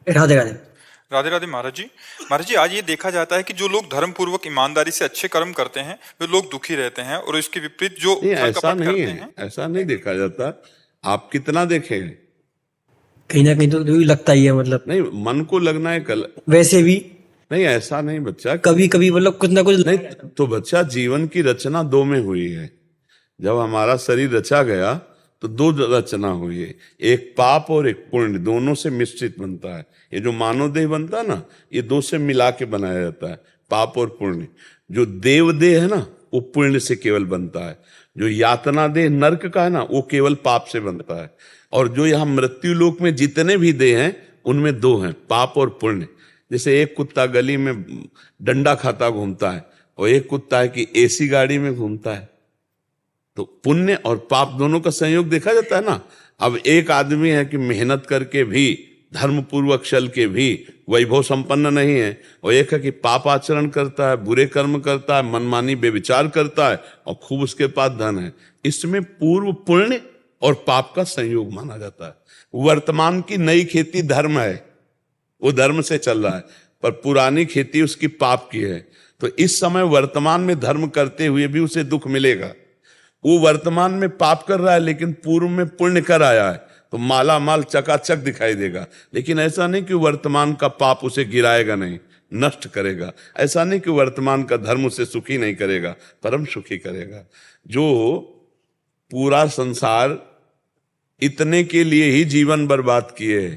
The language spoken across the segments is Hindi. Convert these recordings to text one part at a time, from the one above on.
राधे राधे। राधे राधे महाराज जी। महाराज जी, आज ये देखा जाता है कि जो लोग धर्म पूर्वक ईमानदारी से अच्छे कर्म करते हैं वे लोग दुखी रहते हैं, और इसके विपरीत जो नहीं, छल ऐसा कपट नहीं करते है, हैं। ऐसा नहीं देखा जाता। आप कितना देखें। कहीं ना कहीं तो लगता ही है, मतलब नहीं, मन को लगना है कल। वैसे भी नहीं, ऐसा नहीं बच्चा। कभी कभी मतलब कुछ ना कुछ नहीं, तो बच्चा जीवन की रचना दो में हुई है। जब हमारा शरीर रचा गया तो दो रचना हुई है, एक पाप और एक पुण्य, दोनों से मिश्रित बनता है। ये जो मानव देह बनता है ना, ये दो से मिला के बनाया जाता है, पाप और पुण्य। जो देव देह है ना, वो पुण्य से केवल बनता है। जो यातना देह नरक का है ना, वो केवल पाप से बनता है। और जो यहाँ मृत्यु लोक में जितने भी देह हैं, उनमें दो हैं, पाप और पुण्य। जैसे एक कुत्ता गली में डंडा खाता घूमता है, और एक कुत्ता है कि एसी गाड़ी में घूमता है। तो पुण्य और पाप दोनों का संयोग देखा जाता है ना। अब एक आदमी है कि मेहनत करके भी, धर्म पूर्वक चल के भी वैभव संपन्न नहीं है, और एक है कि पाप आचरण करता है, बुरे कर्म करता है, मनमानी बेविचार करता है, और खूब उसके पास धन है। इसमें पूर्व पुण्य और पाप का संयोग माना जाता है। वर्तमान की नई खेती धर्म है, वो धर्म से चल रहा है, पर पुरानी खेती उसकी पाप की है। तो इस समय वर्तमान में धर्म करते हुए भी उसे दुख मिलेगा। वो वर्तमान में पाप कर रहा है, लेकिन पूर्व में पुण्य कर आया है, तो माला माल चकाचक दिखाई देगा। लेकिन ऐसा नहीं कि वर्तमान का पाप उसे गिराएगा नहीं, नष्ट करेगा। ऐसा नहीं कि वर्तमान का धर्म उसे सुखी नहीं करेगा, परम सुखी करेगा। जो पूरा संसार इतने के लिए ही जीवन बर्बाद किए,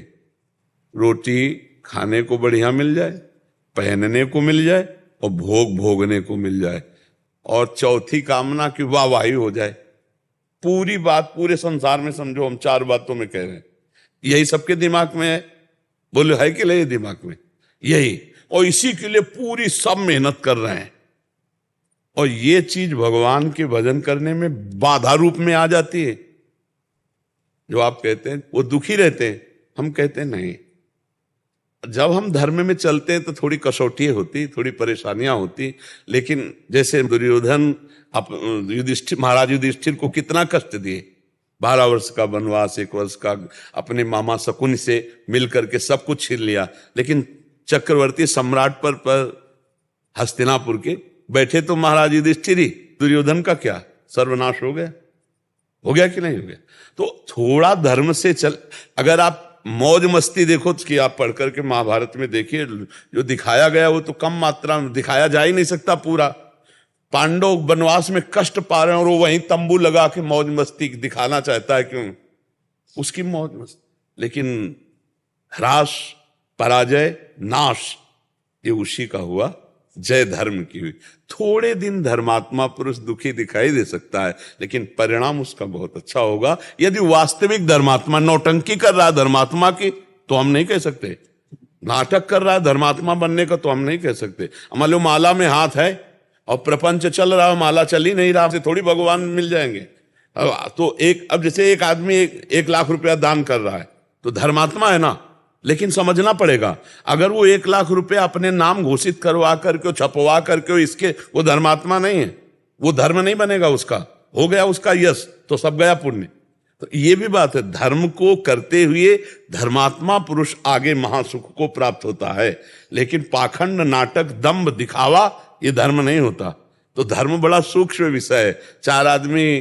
रोटी खाने को बढ़िया मिल जाए, पहनने को मिल जाए, और भोग भोगने को मिल जाए, और चौथी कामना की वाहवाही हो जाए। पूरी बात पूरे संसार में समझो हम चार बातों में कह रहे हैं, यही सबके दिमाग में है। बोले है कि नहीं दिमाग में यही, और इसी के लिए पूरी सब मेहनत कर रहे हैं। और ये चीज भगवान के भजन करने में बाधा रूप में आ जाती है। जो आप कहते हैं वो दुखी रहते हैं, हम कहते हैं नहीं। जब हम धर्म में चलते हैं तो थोड़ी कसौटी होती, थोड़ी परेशानियां होती। लेकिन जैसे दुर्योधन युधिष्ठिर, महाराज युधिष्ठिर को कितना कष्ट दिए। 12 वर्ष का वनवास, 1 वर्ष का अपने मामा शकुन से मिल करके सब कुछ छीन लिया, लेकिन चक्रवर्ती सम्राट पर हस्तिनापुर के बैठे तो महाराज युधिष्ठिर ही। दुर्योधन का क्या सर्वनाश हो गया, हो गया कि नहीं हो गया। तो थोड़ा धर्म से चल। अगर आप मौज मस्ती देखो कि आप पढ़ करके महाभारत में देखिए, जो दिखाया गया वो तो कम मात्रा में दिखाया जा ही नहीं सकता पूरा। पांडव वनवास में कष्ट पा रहे हैं, और वो वहीं तंबू लगा के मौज मस्ती दिखाना चाहता है, क्यों उसकी मौज मस्ती। लेकिन ह्रास, पराजय, नाश, ये उसी का हुआ, जय धर्म की हुई। थोड़े दिन धर्मात्मा पुरुष दुखी दिखाई दे सकता है, लेकिन परिणाम उसका बहुत अच्छा होगा। यदि वास्तविक धर्मात्मा नौटंकी कर रहा है धर्मात्मा की, तो हम नहीं कह सकते। नाटक कर रहा है धर्मात्मा बनने का, तो हम नहीं कह सकते। मान लो माला में हाथ है और प्रपंच चल रहा है, माला चल ही नहीं रहा, से थोड़ी भगवान मिल जाएंगे। तो अब जैसे एक आदमी 1 लाख रुपया दान कर रहा है, तो धर्मात्मा है ना। लेकिन समझना पड़ेगा, अगर वो 1 लाख रुपया अपने नाम घोषित करवा करके, छपवा करके इसके, वो धर्मात्मा नहीं है, वो धर्म नहीं बनेगा उसका। हो गया उसका यश, तो सब गया पुण्य। तो ये भी बात है, धर्म को करते हुए धर्मात्मा पुरुष आगे महासुख को प्राप्त होता है। लेकिन पाखंड, नाटक, दंभ, दिखावा, ये धर्म नहीं होता। तो धर्म बड़ा सूक्ष्म विषय है। 4 आदमी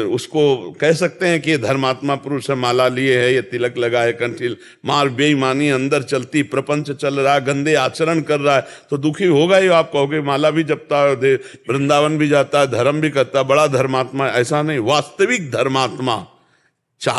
उसको कह सकते हैं कि ये धर्मात्मा पुरुष है, माला लिए है, ये तिलक लगाए, कंठील, मार बेईमानी अंदर चलती, प्रपंच चल रहा है, गंदे आचरण कर रहा है, तो दुखी होगा ही। आप कहोगे माला भी जपता है, वृंदावन भी जाता है, धर्म भी करता है, बड़ा धर्मात्मा। ऐसा नहीं, वास्तविक धर्मात्मा 4